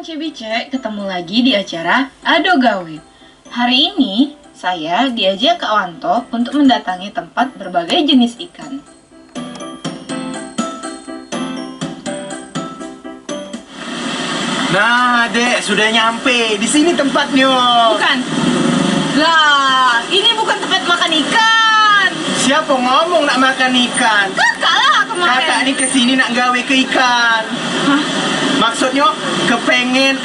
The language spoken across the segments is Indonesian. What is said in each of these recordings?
Cebice, ketemu lagi di acara Ado Gawe. Hari ini, saya diajak ke Awanto untuk mendatangi tempat berbagai jenis ikan. Nah, Dek, sudah nyampe. Di sini tempatnya. Bukan? Lah, ini bukan tempat makan ikan. Siapa ngomong nak makan ikan? Kakak lah kemarin. Kakak ini kesini nak gawe ke ikan. Hah? Maksudnya kepengen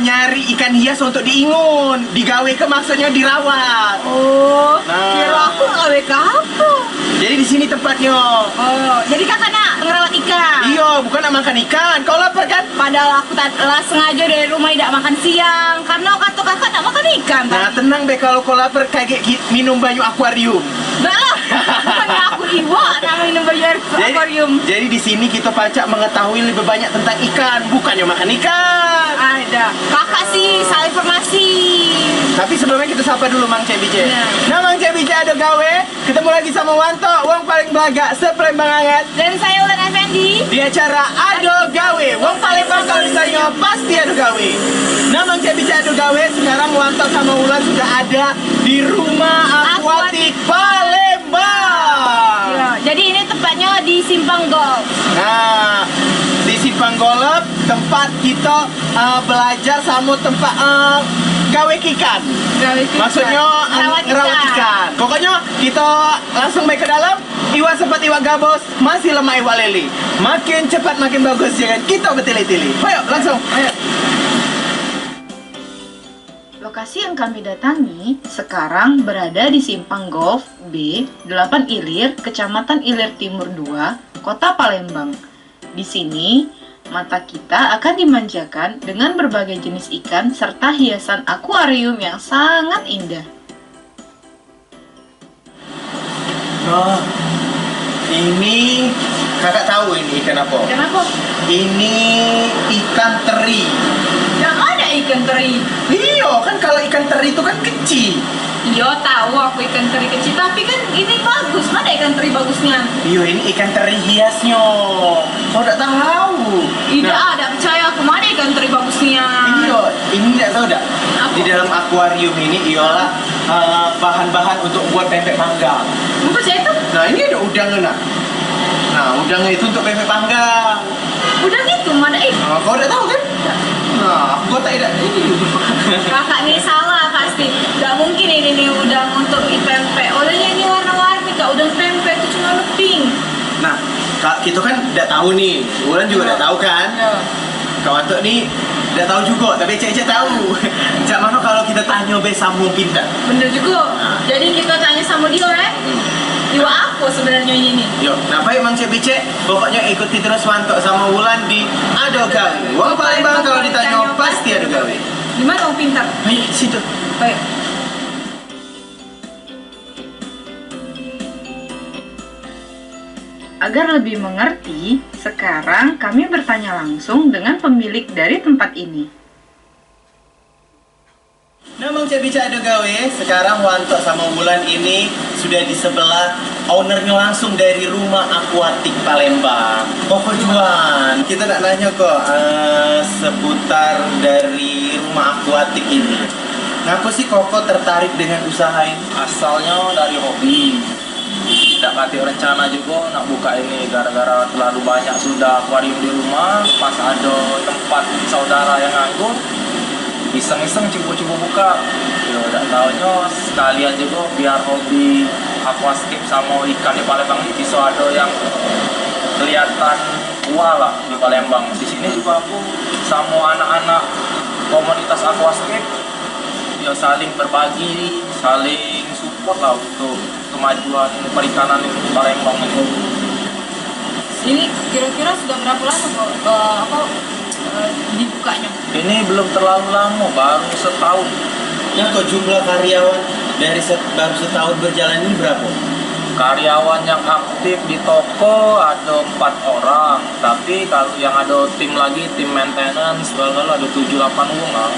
nyari ikan hias untuk diingun. Digawe ke maksudnya dirawat. Oh, Nah. kira aku gawe ke apa? Jadi di sini tempatnya. Oh, jadi kakak nak ngerawat ikan? Iya, bukan nak makan ikan. Kau lapar kan? Padahal aku lah sengaja dari rumah tidak makan siang karena kata kakak nak makan ikan. Nah, tenang be kalau kau lapar kayak minum banyu akuarium. Enggak lah, bukannya aku iwa nak minum banyu akuarium. Jadi di sini kita pacak mengetahui lebih banyak tentang ikan, bukannya makan ikan. Ada. Kakak sih salah informasi. Tapi sebelumnya kita sapa dulu Mang Cebice. Nah. Nah, Mang Cebice Ado Gawe, ketemu lagi sama Wanto, wong paling belaga sepelembang anget. Dan saya Ulan Effendi. Di acara Ado Gawe, wong paling bakal ditanya pasti Ado Gawe. Nah, Mang Cebice Ado Gawe, sekarang Wanto sama Ulan sudah ada di Rumah Akuatik Palembang. Ya, jadi ini tempatnya di Simpang Golf. Nah, di Simpang Golf tempat kita belajar sama tempat gawe ikan. Maksudnya ngerawat ikan. Pokoknya kita langsung main ke dalam. Iwa sempat iwa gabos, masih lemah iwa leli. Makin cepat makin bagus, jangan kita bertele-tele. Ayo langsung. Ayo. Lokasi yang kami datangi sekarang berada di Simpang Golf B 8 Ilir, Kecamatan Ilir Timur 2, Kota Palembang. Di sini, mata kita akan dimanjakan dengan berbagai jenis ikan serta hiasan akuarium yang sangat indah. Oh, ini kakak tahu ini ikan apa? Kenapa? Ini ikan teri. Yang ada ikan teri. Iya, kan kalau ikan teri itu kan kecil. Iya tahu aku ikan teri kecil, tapi kan ini bagus. Mana ikan teri bagusnya? Iya, ini ikan teri hiasnya. Kau tidak tahu. Tidak Nah, ada percaya aku mana ikan teri bagusnya. iya, ini tidak tahu dak. Apa? Di dalam akuarium ini ialah bahan-bahan untuk buat pempek panggang. Apa sih itu? Nah, ini ada udangnya nak. Nah, udangnya itu untuk pempek panggang. Udah gitu mana ikan? Nah, kau tidak tahu kan? Nah, aku tidak ini. Kakak nih salah pasti. Gak mungkin ini nih udang untuk pempek. Udangnya ini warna-warni kak. Udang pempek itu cuma pink. Nah, kita kan tidak tahu nih. Ulan juga tidak tahu kan? Ya. Kawan tuh nih tidak tahu juga, tapi Cece tahu. Cak mana kalau kita tanya be sambung pintar. Bener juga. Jadi kita tanya sama dia Iwa apa sebenarnya ini? Yo, nah baik Mang Cebice, pokoknya ikuti terus Wanto sama Wulan di Ado Gawe. Wong Palembang kalau ditanya pasti Ado Gawe. Gimana orang pintar? Ayo situ. Baik. Agar lebih mengerti, sekarang kami bertanya langsung dengan pemilik dari tempat ini. Nah Mang Cebice Ado Gawe, sekarang Wanto sama Wulan ini sudah di sebelah ownernya langsung dari Rumah Akuatik Palembang. Koko Juan, kita nak nanya kok seputar dari Rumah Akuatik ini. Ngapa sih Koko tertarik dengan usaha ini? Asalnya dari hobi, tidak kati rencana juga nak buka ini gara-gara terlalu banyak sudah akuarium di rumah. Pas ada tempat saudara yang nganggur, iseng-iseng coba-coba buka. Ya udah taunya sekalian juga biar hobi aquascape sama ikan di Palembang ini bisa ada yang kelihatan tua lah di Palembang. Di sini juga aku sama anak-anak komunitas aquascape ya saling berbagi, saling support lah untuk kemajuan perikanan di Palembang itu. Ini kira-kira sudah berapa lama dibukanya? Ini belum terlalu lama, baru setahun. Nah kok jumlah karyawan dari baru setahun berjalan ini berapa? Karyawan yang aktif di toko ada 4 orang, tapi kalau yang ada tim lagi, tim maintenance, lalu ada 7-8 orang lah.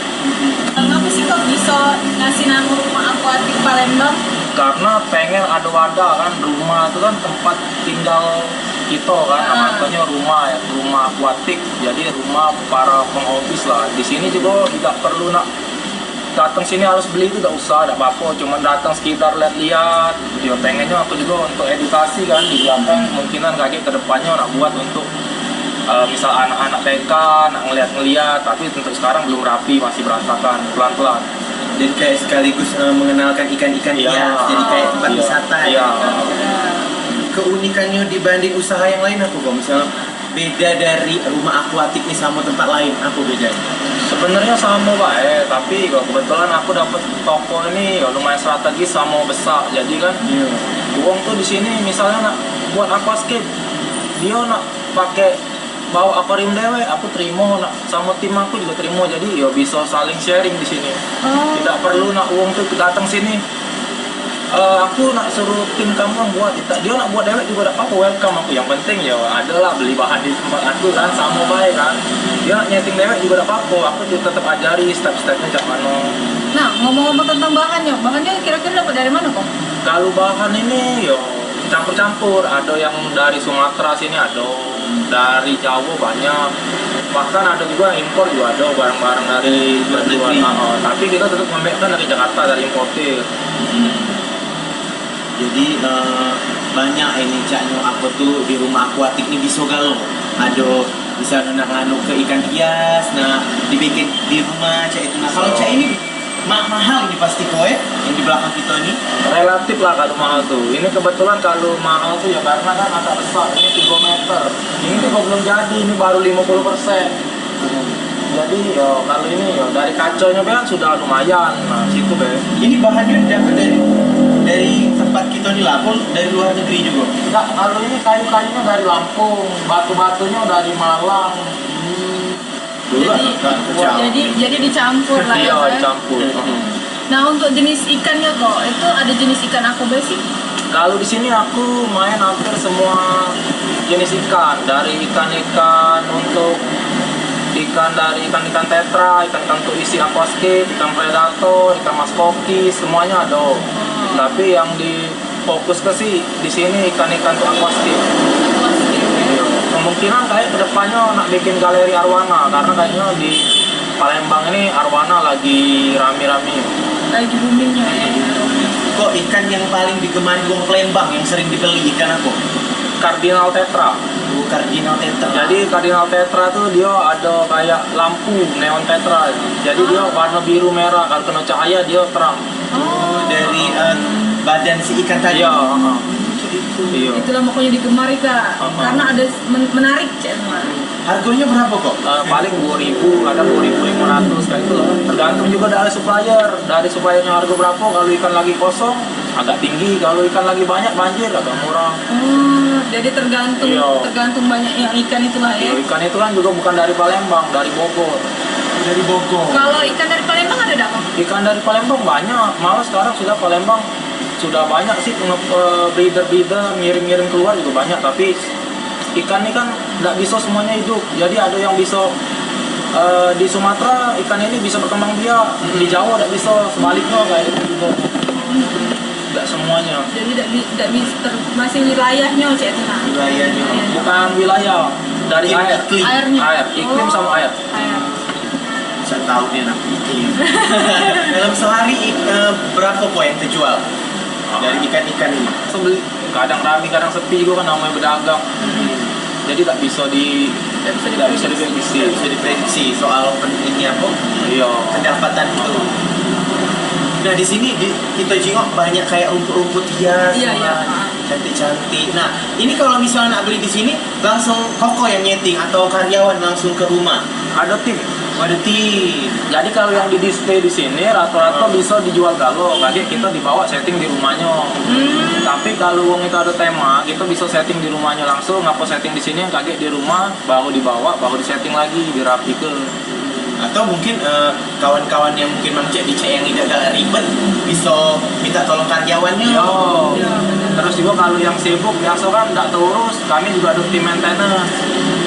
Kenapa sih kok bisa ngasih nama Rumah Akuatik Palembang? Karena pengen ada wadah kan, rumah itu kan tempat tinggal kita kan, namanya rumah akuatik, jadi rumah para penghobis lah. Di sini juga tidak perlu nak datang sini harus beli, itu tidak usah, tidak apa-apa, cuma datang sekitar lihat-lihat. Ya pengennya aku juga untuk edukasi kan di belakang, kemungkinan kakek kedepannya nak buat untuk misal anak-anak TK nak ngeliat-ngeliat, tapi untuk sekarang belum rapi, masih berantakan, pelan-pelan. Jadi kayak sekaligus mengenalkan ikan-ikan Iya. hias, jadi kayak tempat Iya. wisata. Iya. Keunikannya dibanding usaha yang lain apa kok? Misalnya beda dari rumah akuatik nih sama tempat lain, apa bedanya? Sebenarnya sama Pak, tapi kok kebetulan aku dapat toko ini ya lumayan strategis sama besar. Jadi kan uang tuh di sini misalnya nak buat aquascape, dia nak pakai bawa akuarium dewe, aku terima, nak sama tim aku juga terima. Jadi ya bisa saling sharing di sini. Tidak perlu nak uang tuh datang sini. Aku nak suruh tim kamu yang buat, dia nak buat dewek juga tidak apa-apa, welcome aku. Yang penting ya adalah beli bahan di tempat aku kan, sama baik kan. Dia nak nyeting dewek juga tidak apa-apa, aku juga tetap ajari step-stepnya cak mana. Nah, ngomong-ngomong tentang bahannya kira-kira dapat dari mana kok? Kalau bahan ini yo campur-campur, ada yang dari Sumatera sini, ada dari Jawa banyak, bahkan ada juga impor juga, ada barang-barang dari luar negeri. Tapi kita tetap membelikan dari Jakarta, dari importir. Jadi banyak ini caknya apa tuh di rumah akuatik ini bisa galau. Ada bisa nak nganu ke ikan hias, nah dibikin di rumah cak itu. Nah kalau cak ini mahal ini pasti koe yang di belakang kita ini. Relatif lah kalau mahal tuh. Ini kebetulan kalau mahal tuh ya karena kan agak besar. Ini 3 meter. Ini juga belum jadi. Ini baru 50%. Jadi yo kalau ini yo dari kacanya kan sudah lumayan. Nah situ be. Ini bahannya dapat dari tempat kita ini lapor dari luar negeri juga. Enggak, kalau ini kayu-kayunya dari Lampung, batu-batunya dari Malang. Jadi dicampur lah ya. Iya Pak? dicampur. Nah, untuk jenis ikannya kok, itu ada jenis ikan apa sih? Kalau di sini aku main hampir semua jenis ikan, dari ikan-ikan untuk dari ikan-ikan tetra, ikan-ikan untuk isi aquascape, ikan predator, ikan mas koki, semuanya ada. Tapi yang difokus ke sih di sini ikan-ikan untuk aquascape. Kemungkinan kayak kedepannya nak bikin galeri arwana, karena kayaknya di Palembang ini arwana lagi rame-rame. Lagi boomingnya ya. Kok ikan yang paling digemari wong Palembang yang sering dibeli ikan apa? Cardinal tetra. Cardinal tetra. Jadi Cardinal tetra tuh dia ada kayak lampu neon tetra. Jadi dia warna biru merah, kalau kena cahaya dia terang. Dari badan si ikan tadi. Iya. Iya. Itulah pokoknya digemari Kak, karena ada menarik cuma. Harganya berapa kok? Paling 2.000, ada 2.500 kayak itu lah. Tergantung juga dari supplier. Dari suppliernya harga berapa. Kalau ikan lagi kosong agak tinggi, kalau ikan lagi banyak banjir agak murah. Jadi tergantung Iya. tergantung banyak yang ikan itulah ya. Ikan itu kan juga bukan dari Palembang, dari Bogor. Dari Bogor. Kalau ikan dari Palembang ada enggak Kak? Ikan dari Palembang banyak, malah sekarang sudah Palembang sudah banyak sih breeder-breeder ngirim-ngirim keluar juga banyak, tapi ikan ini kan tidak bisa semuanya hidup. Jadi ada yang bisa di Sumatera ikan ini bisa berkembang biak, di Jawa tidak bisa, sebaliknya kayak itu juga. Tidak semuanya. Jadi tidak bisa masih wilayahnya cek itu nah. Wilayahnya. Bukan wilayah, dari air. Airnya. Air, iklim sama air. Air. Saya tahu dia anak iklim. Dalam sehari berapa kok yang terjual dari ikan-ikan ini? Sebeli, kadang rame, kadang sepi juga kan namanya berdagang. Jadi tak bisa diprediksi. Bisa diprediksi soal ini apa? Iya. Pendapatan itu. Nah di sini kita jengok banyak kayak rumput-rumput hias, Iya, iya. cantik-cantik. Nah ini kalau misalnya nak beli di sini langsung koko yang nyeting atau karyawan langsung ke rumah. Ada tim. Ada tim. Jadi kalau yang di display di sini rata-rata bisa dijual galo, kayak kita dibawa setting di rumahnya. Tapi kalau uang itu ada tema, kita bisa setting di rumahnya langsung, ngapa setting di sini, kaget di rumah, baru dibawa, baru disetting lagi, dirapikan. Atau mungkin kawan-kawan yang mungkin manusia di yang tidak ribet bisa minta tolong karyawannya. Yo. Iya, benar. Terus juga kalau yang sibuk biasa kan tidak terurus, kami juga ada tim maintenance.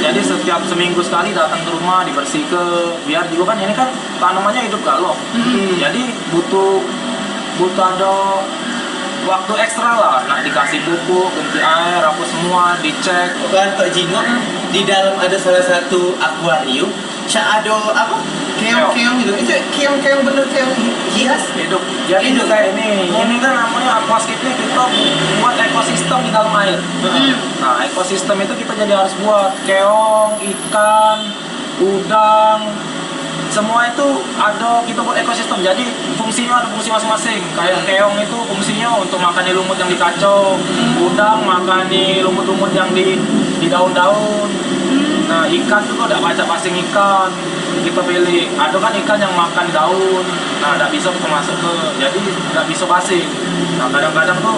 Jadi setiap seminggu sekali datang ke rumah dibersihkan, biar juga kan ini kan tanamannya hidup galo. Jadi butuh ada waktu ekstra lah, nak dikasih pupuk, ganti air, apa semua dicek. Kan Tok Jingok di dalam ada salah satu akuarium, ada apa? Keong-keong gitu. Itu keong-keong bener keong hias. Hidup. Jadi Hidup. kayak ini kan namanya aquascape nih, kita buat ekosistem di dalam air. Nah, ekosistem itu kita jadi harus buat keong, ikan, udang, semua itu ada kita buat ekosistem. Jadi fungsinya ada fungsi masing-masing. Kayak keong itu fungsinya untuk makan lumut yang di kacau, udang makan lumut-lumut yang di daun-daun. Nah, ikan juga udah baca pasing ikan. Kita pilih, ada kan ikan yang makan daun, nah tidak bisa masuk ke, jadi tidak bisa pasing. Nah, kadang-kadang tuh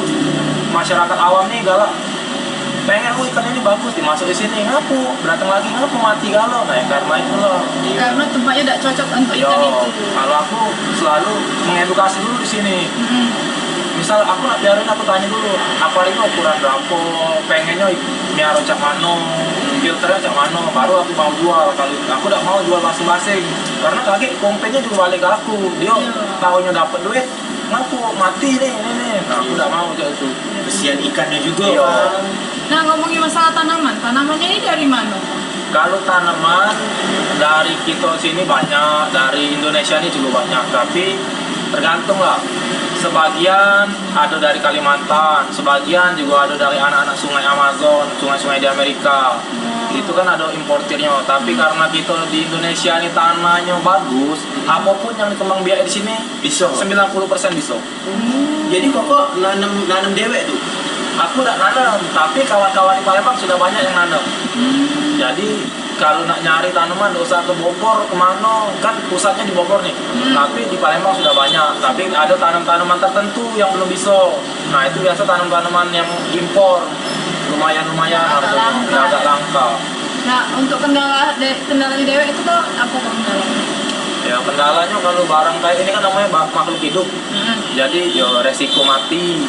masyarakat awam nih galak, pengen ikan ini bagus dimasuk di sini, ngapu datang lagi ngapu mati galau. Nah, karena itu loh, Karena tempatnya tidak cocok untuk ikan itu. kalau aku selalu mengedukasi dulu di sini. Misal aku nak biarin, aku tanya dulu akuarium ukuran berapa, pengennya miaro cak mano, filternya cak mano, baru aku mau jual. Kalau aku tidak mau jual masing-masing, karena kaget komplainnya juga balik ke aku, dia tahunya dapat duit ngaku mati nih ini. Nah, aku tidak mau kayak itu. Kesian ikannya juga. Iya. Bang. Nah, ngomongin masalah tanamannya ini dari mana? Kalau tanaman dari kita sini banyak, dari Indonesia ini juga banyak, tapi tergantung lah. Sebagian ada dari Kalimantan, sebagian juga ada dari anak-anak sungai Amazon, sungai-sungai di Amerika. Itu kan ada importirnya, tapi karena kita di Indonesia ini tanahnya bagus, apapun yang dikembang biak di sini Bisa. 90% bisa. Jadi kok nanam dewek tuh. Aku tidak nanam, tapi kawan-kawan di Palembang sudah banyak yang nanam. Jadi kalau nak nyari tanaman, nggak usah ke Bogor, kemana, kan pusatnya di Bogor nih. Tapi di Palembang sudah banyak, tapi ada tanaman tertentu yang belum bisa. Nah, itu biasa tanaman yang impor, lumayan harganya, agak langka. Nah, untuk kendalanya Dewek itu tuh apa kendalanya? Ya, kendalanya kalau barang kayak ini kan namanya makhluk hidup, jadi ya resiko mati.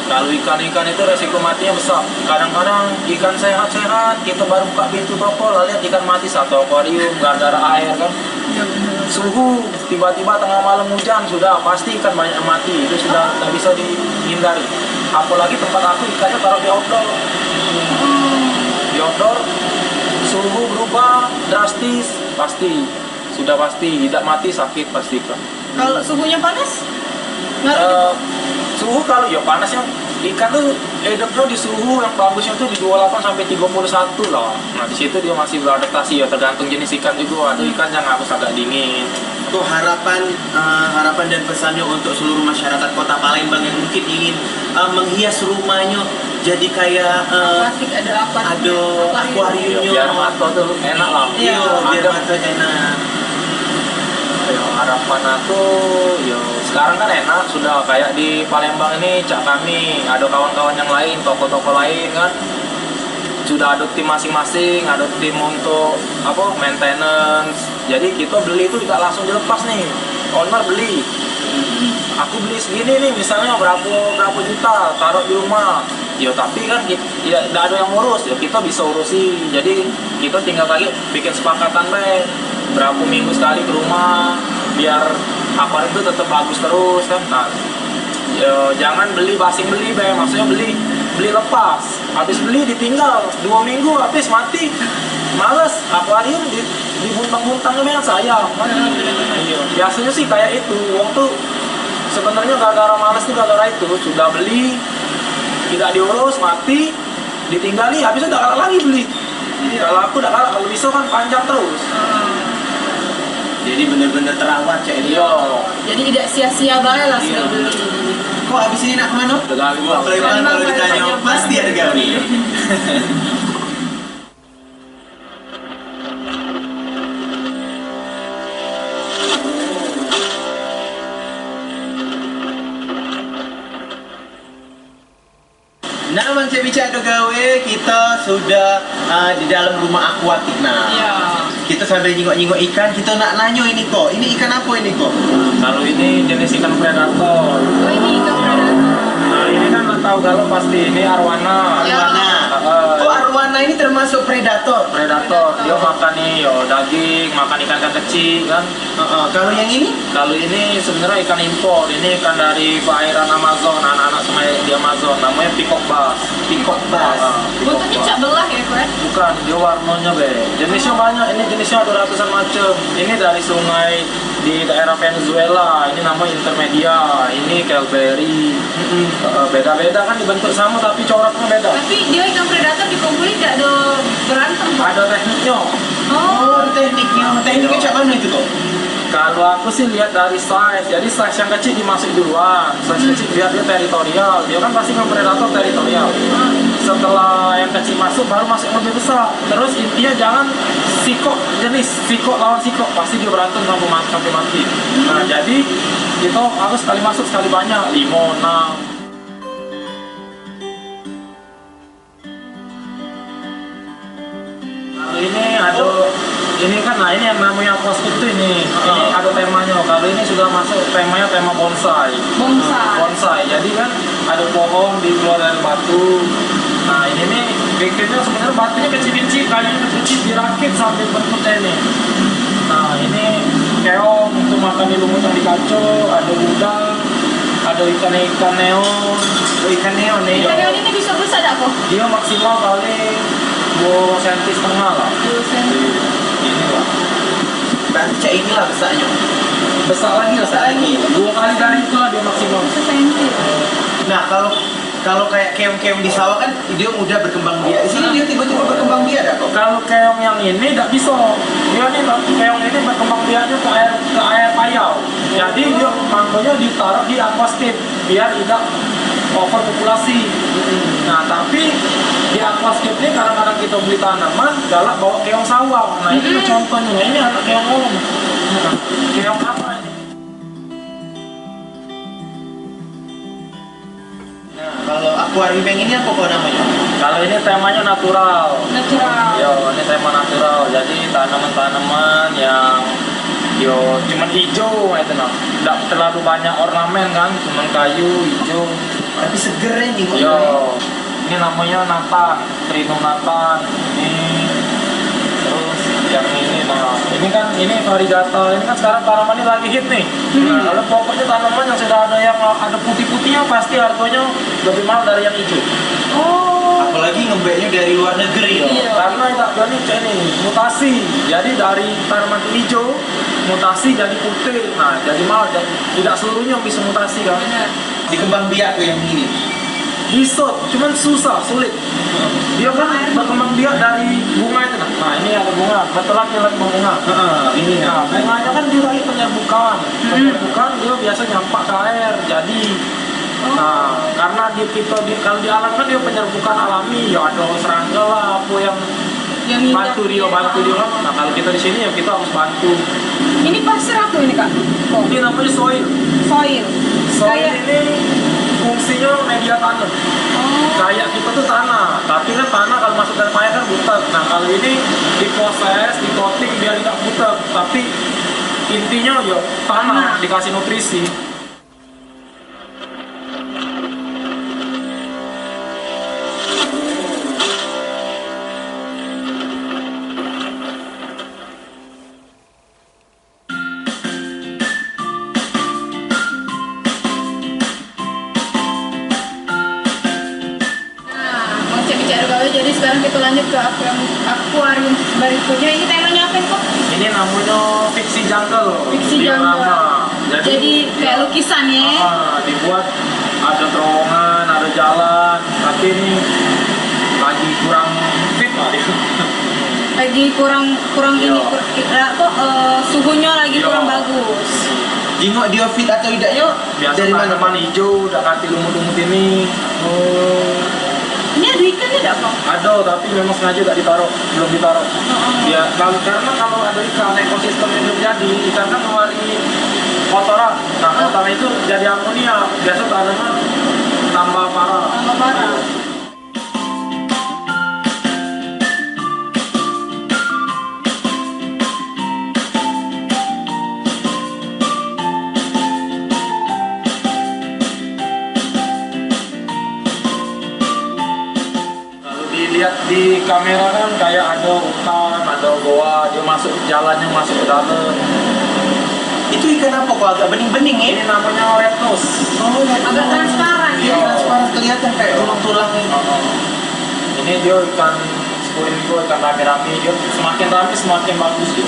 Kalau ikan-ikan itu resiko matinya besar. Kadang-kadang ikan sehat-sehat, kita baru buka pintu toko, lalu lihat ikan mati satu akuarium gara-gara air kan. Suhu tiba-tiba tengah malam hujan, sudah pasti ikan banyak yang mati. Itu sudah tidak bisa dihindari. Apalagi tempat aku ikannya taruh di outdoor. Di outdoor suhu berubah drastis, sudah pasti tidak mati, sakit pasti kan. Kalau suhunya panas? Ngaruh juga? Suhu kalau ya panasnya, ikan tuh hidupnya di suhu yang bagusnya tuh di 28 sampai 31 lah. Nah, di situ dia masih beradaptasi, ya tergantung jenis ikan juga. Ada ikan yang harus agak dingin. Itu harapan dan pesannya untuk seluruh masyarakat Kota Palembang yang mungkin ingin menghias rumahnya jadi kayak Plastik ada apa? ada Ya, akuariumnya. biar mata tuh enak lah. Iya, biar Ada. mata enak. Ya, harapan aku ya sekarang kan enak sudah, kayak di Palembang ini cak kami ada kawan-kawan yang lain, toko-toko lain kan sudah ada tim masing-masing, ada tim untuk apa maintenance. Jadi kita beli itu tidak langsung dilepas nih, owner beli. Aku beli segini nih misalnya berapa juta taruh di rumah. Ya tapi kan ya tidak ada yang ngurus, ya kita bisa urusi. Jadi kita tinggal lagi bikin sepakatan baik berapa minggu sekali ke rumah biar akuarium itu tetap bagus terus kan. Nah, ya, jangan beli basing beli maksudnya beli lepas, habis beli ditinggal 2 minggu habis mati, males akuarium dibuntang-buntang memang sayang kan. Iya, biasanya sih kayak itu. Wong tuh sebenarnya gara-gara males tuh gara-gara itu sudah beli tidak diurus mati, ditinggali habis itu udah kalah lagi beli. Kalau aku udah kalah, kalau bisa kan panjang terus. Jadi benar-benar terawat cak ini. Iya. Jadi tidak sia-sia banget lah Iya. sudah beli. Kok abis ini nak kemana? Tegali Wah, Palembang kalau ditanya pasti ada gawe. Nah, Mancik Bicara Gawe, kita sudah di dalam rumah akuatik. Nah, Iya. kita sambil nyingok-nyingok ikan, kita nak nanya ini kok. Ini ikan apa ini kok? Kalau ini jenis ikan predator. Oh, ini ikan predator. Nah, ini kan tahu kalau pasti ini arwana. Ya. Arwana. Oh, arwana arowana ini termasuk predator. Predator, dia makan nih daging, makan ikan-ikan kecil kan. Kalau yang ini? Kalau ini sebenarnya ikan impor, ini ikan dari perairan Amazon, anak-anak sama di Amazon, namanya peacock bass. Peacock bass. Bentuknya cak belah ya, Kak? Bukan, dia warnanya jenisnya banyak, ini jenisnya ada ratusan macam. Ini dari sungai di daerah Venezuela, ini namanya intermedia, ini Calberry. Beda-beda kan dibentuk sama tapi coraknya beda. Tapi dia ikan predator dikumpulin tidak ada berantem, Pak? Ada tekniknya. Oh, tekniknya. Tekniknya cak mana itu kok? Kalau aku sih lihat dari size, jadi size yang kecil dimasuk duluan, size kecil biar dia teritorial, dia kan pasti kan predator teritorial. Setelah yang kecil masuk, baru masuk yang lebih besar. Terus intinya jangan sikok jenis, sikok lawan sikok, pasti dia berantem sampai mati. Nah jadi itu harus sekali masuk sekali banyak, 5, 6. Kalau ini ada ini kan, nah ini yang namanya aquascape tuh ini ada temanya. Kalau ini sudah masuk temanya tema bonsai. Bonsai. Jadi kan ada pohon di luar dari batu. Nah ini nih bikinnya sebenarnya batunya kecil-kecil, kayunya kecil dirakit sampai bentuknya ini. Nah ini keong untuk makan di lumut yang dikacau, ada udang, ada ikan neon. Ikan neon nih. Ikan neon ini bisa besar tak, kok? Dia maksimal paling 2 cm setengah lah. 2 cm. Ini lah. Berarti cak inilah besarnya. Besar lagi. 2 kali dari itu lah dia maksimal. 1 cm. Nah kalau kayak keong-keong di sawah kan dia mudah berkembang biak. Di sini dia tiba-tiba berkembang biak dah kok. Kalau keong yang ini tidak bisa. Dia nih keong ini berkembang biaknya ke air payau. Jadi dia makanya ditaruh di aquascape biar tidak overpopulasi. Nah tapi di aquascape ini kadang-kadang kita beli tanaman galak bawa keong sawah. Nah itu contohnya. Nah, ini anak keong orang. Nah, keong apa ini? Nah kalau akuarium yang ini apa kok namanya? Kalau ini temanya natural. Natural. Yo, ini tema natural. Jadi tanaman-tanaman yang cuman hijau itu nah. Tidak terlalu banyak ornamen kan, cuman kayu hijau. Tapi seger ini kok. Yo, ini namanya Nathan, Trinum Nathan. Ini terus yang ini, nah ini kan ini variegata. Ini kan sekarang tanaman ini lagi hit nih. Nah, kalau pokoknya tanaman yang sudah ada yang ada putih-putihnya pasti harganya lebih mahal dari yang hijau. Oh. Apalagi ngebeknya dari luar negeri. Iya. Karena tak berani ini mutasi. Jadi dari tanaman hijau mutasi jadi putih. Nah, jadi mahal. Dan tidak seluruhnya bisa mutasi kan. Benar. Dikembang biak tuh yang ini. Bisa, cuman susah, sulit. Dia kan berkembang biak dari bunga itu nah. Nah, ini ada bunga, betulan dia lagi bunga. Ini Nah, bunganya kan dia lagi penyerbukan. Penyerbukan dia biasa nyampak ke air. Jadi nah, karena kalau di alam kan dia penyerbukan alami, ya ada serangga lah, apa yang bantu dia. Nah, kalau kita di sini ya kita harus bantu. Ini pasir apa ini, Kak? Oh. Ini namanya soil. Soil. Soil Kayak- ini fungsinya media tanam. Oh. Kayak kita tuh tanah, tapi kan tanah kalau masuk dalam air kan butek. Nah kalau ini diproses, di-coating biar tidak butek, tapi intinya ya tanah, dikasih nutrisi. Jadi sekarang kita lanjut ke akuarium berikutnya. Ini temanya apa kok? Ini namanya fiksi jungle. Fiksi diorama. jungle. Jadi kayak lukisan ya? Dibuat ada terowongan, ada jalan, tapi ini lagi kurang fit lah dia. Lagi kurang ini suhunya lagi Yo. kurang bagus. Jingok dia fit atau tidaknya Biasa dari mana? tanaman hijau, udah ganti lumut-lumut ini. Ini ada ikan tidak kok? Ada, tapi memang sengaja tidak ditaruh, belum ditaruh. Ya, karena kalau ada ikan ekosistem yang belum jadi, ikan kan mengeluarkan kotoran. Nah, kotoran itu jadi amonia. Biasa tanaman tambah parah. Tambah parah. lihat di kamera kan kayak ada hutan, ada goa, dia masuk jalannya masuk ke dalam. Itu ikan apa kok agak bening-bening ya? Ini namanya red nose. Oh, Agak transparan Iya, ya. transparan kelihatan kayak tulang-tulang. Ini dia ikan Spurigo, ikan rame-rame, dia semakin rame semakin bagus dia.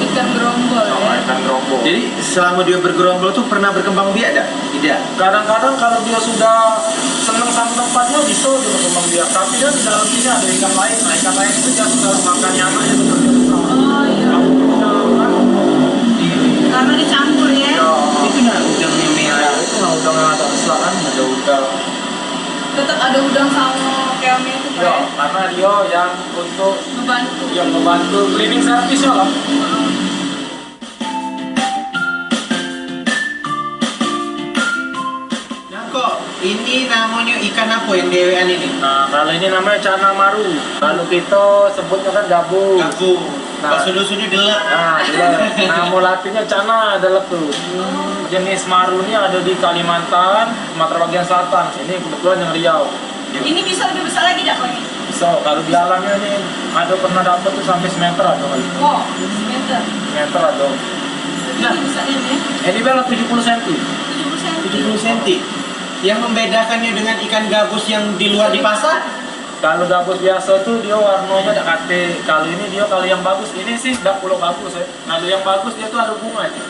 Ikan gerombol Sama ya. ikan gerombol. Jadi selama dia bergerombol tuh pernah berkembang biak ada? Tidak. Kadang-kadang kalau dia sudah senang sama tempatnya bisa dia berkembang biak. Tapi kan di dalam sini ada ikan lain. Nah ikan lain itu dia sudah makannya anaknya seperti itu. Oh iya. Karena dicampur ya. Itu nah udangnya merah. Itu nah udang yang ada selatan ada udang. Tetap ada udang sama keongnya itu Ya, Pak. karena dia yang untuk Membantu. yang membantu cleaning service lah. Nah kok, ini namanya ikan apa yang dewean ini? Nah, kalau ini namanya cana maru. Kalau kita sebutnya kan gabus. Gabu. Nah. Pas sudah delap. Nah, nama latinnya cana adalah tuh. Jenis maru ini ada di Kalimantan, Sumatera bagian selatan. Ini kebetulan yang Riau. Ini bisa lebih besar lagi tidak Pak ini? So, kalau di alamnya ini ada pernah dapat tuh sampai semeter ada kali. Oh, semeter. Semeter ada. Nah, besarnya ya. Ini bela 70 cm. 70 cm. 70 cm. Yang membedakannya dengan ikan gabus yang di luar di pasar? Kalau gabus biasa tuh dia warnanya ada kate. Kalau ini dia kalau yang bagus ini sih tidak pulau bagus ya. Kalau yang bagus dia tuh ada bunganya.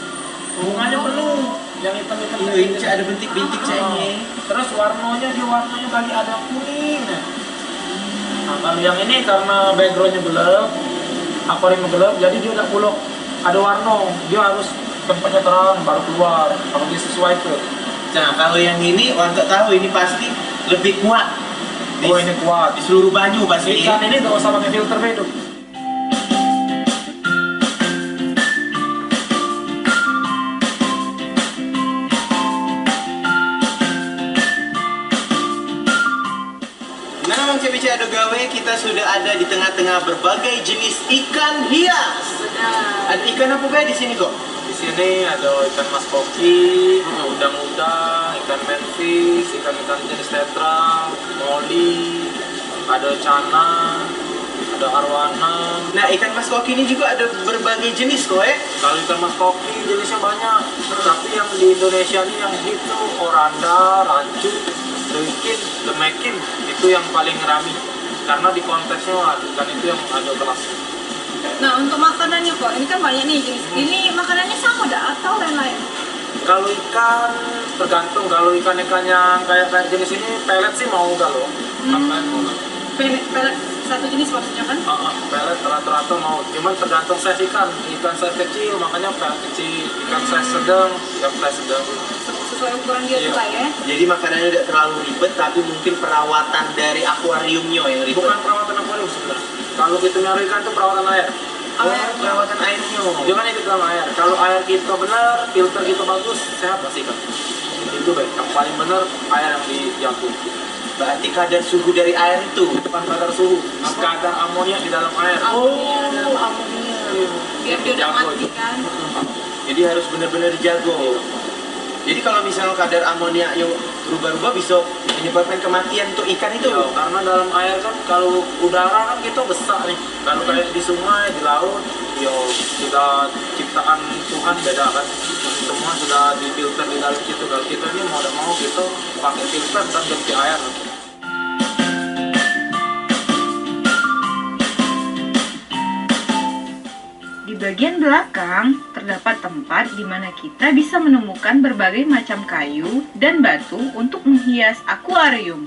Bunganya penuh. Yang hitam-hitam. Iya, ini Cak, ada bintik-bintik Cak ini. Terus warnanya dia warnanya bagi ada kuning. Nah kalau yang ini karena backgroundnya gelap, akuarium gelap, jadi dia tidak pulau ada warna. Dia harus tempatnya terang baru keluar. Kalau dia sesuai tuh. Nah, kalau yang ini, untuk tahu ini pasti lebih kuat. Oh ini kuat. Di seluruh banyu pasti. Ikan ini gak usah pakai filter itu. Nah, Bang CBC Ado Gawe, kita sudah ada di tengah-tengah berbagai jenis ikan hias. Benar. Ada ikan apa Bay di sini kok? Di sini ada ikan mas koki, udang-udang, ikan manfish, ikan-ikan jenis tetra, moli, ada cana, ada arwana. Nah, ikan mas koki ini juga ada berbagai jenis kok ya. Kalau ikan mas koki jenisnya banyak, tapi yang di Indonesia ini yang itu oranda, rancu, lekin, lemekin itu yang paling rame karena di kontesnya ikan itu yang ada kelas. Nah, untuk makanannya kok, ini kan banyak nih jenis. Ini makanannya sama dah atau lain-lain? Kalau ikan tergantung, kalau ikan-ikan yang kayak jenis ini pelet sih mau kalau makan mau. Pelet satu jenis maksudnya kan? Pelet rata-rata mau, cuman tergantung size ikan. Ikan size kecil makanya pelet kecil, ikan size sedang ya pelet sedang. Sesuai ukuran dia Iya. juga ya. Jadi makanannya tidak terlalu ribet, tapi mungkin perawatan dari akuariumnya yang ribet. Bukan perawatan akuarium sebenarnya. Kalau kita nyari ikan itu perawatan air. Perawatan airnya. Jangan ikut dalam air. Kalau air kita benar, filter kita bagus, sehat pasti kan. Itu baik. Yang paling benar air yang dijagung. Berarti kadar suhu dari air itu. Bukan kadar suhu, kadar amonia di dalam air. amonia. Biar dia udah mati kan. Jadi harus benar-benar dijaga. Jadi kalau misalnya kadar amonia yang berubah-ubah bisa menyebabkan kematian untuk ikan itu. Iya, karena dalam air kan kalau udara kan kita besar nih. Kalau kayak di sungai, di laut, yo sudah ciptaan Tuhan beda kan. Semua sudah difilter di dalam situ. Kalau kita ini mau tidak mau kita pakai filter dan ganti air. Di bagian belakang terdapat tempat di mana kita bisa menemukan berbagai macam kayu dan batu untuk menghias akuarium.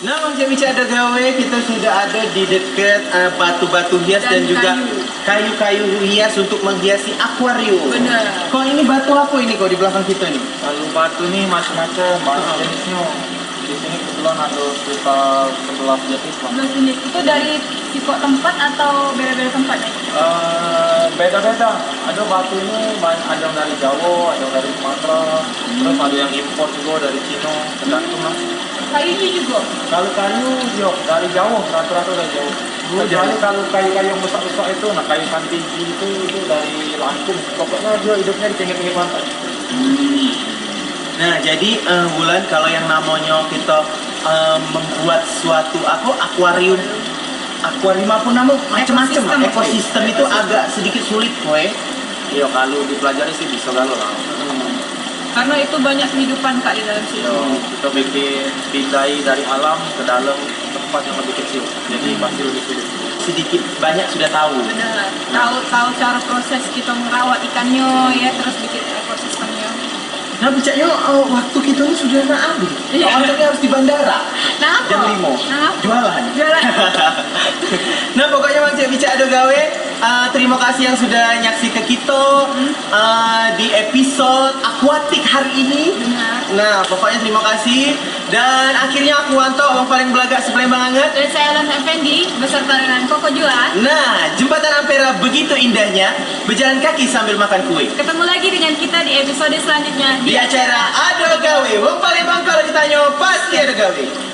Nah, Bang CBC Ado Gawe, kita sudah ada di dekat batu-batu hias dan Dan juga kayu. kayu-kayu hias untuk menghiasi akuarium. Benar. Kok ini batu apa ini kok di belakang kita nih? Kalau batu nih macam-macam, banyak jenisnya. Di sini kebetulan ada sekitar 11 jenis lah. Sebelah sini itu dari tipe tempat atau beda-beda tempatnya? Beda-beda. Ada batu ini ada yang dari Jawa, ada yang dari Sumatera, terus ada yang impor juga dari Cina, tergantung lah. Kayunya juga. Kalau kayu, yo dari Jawa, rata-rata dari Jawa. Kecuali kalau kayu-kayu yang besar-besar itu, nah kayu kantigi itu dari Lampung. Pokoknya dia hidupnya di pinggir-pinggir pantai. Nah, jadi Wulan, kalau yang namanya kita membuat suatu akuarium apa nama macam-macam ekosistem itu agak sedikit sulit, boy. Iya, kalau dipelajari sih bisa galau lah. Karena itu banyak kehidupan Kak di dalam situ. Kita bikin pindai dari alam ke dalam tempat yang lebih kecil, jadi pasti lebih sulit. Sedikit banyak sudah tahu. Benar. Tahu cara proses kita merawat ikannya ya, terus bikin ekosistemnya. Nah, bicaknya waktu kita ini sudah nak habis. Iya. Awalnya harus di bandara. Kenapa? Jam 5. Kenapa? Jualan. Jualan. Nah, pokoknya Mang Cek Bicak Ado Gawe, terima kasih yang sudah nyaksi ke kita di episode akuatik hari ini. Benar. Nah, pokoknya terima kasih. Dan akhirnya aku Wanto, orang paling belagak sepelembang anget. Dan saya Alan Effendi beserta dengan Koko Juan. Nah, jembatan Ampera begitu indahnya, berjalan kaki sambil makan kue. Ketemu lagi dengan kita di episode selanjutnya Di acara Ado Gawe, wong Palembang kalau ditanya pasti ada gawe.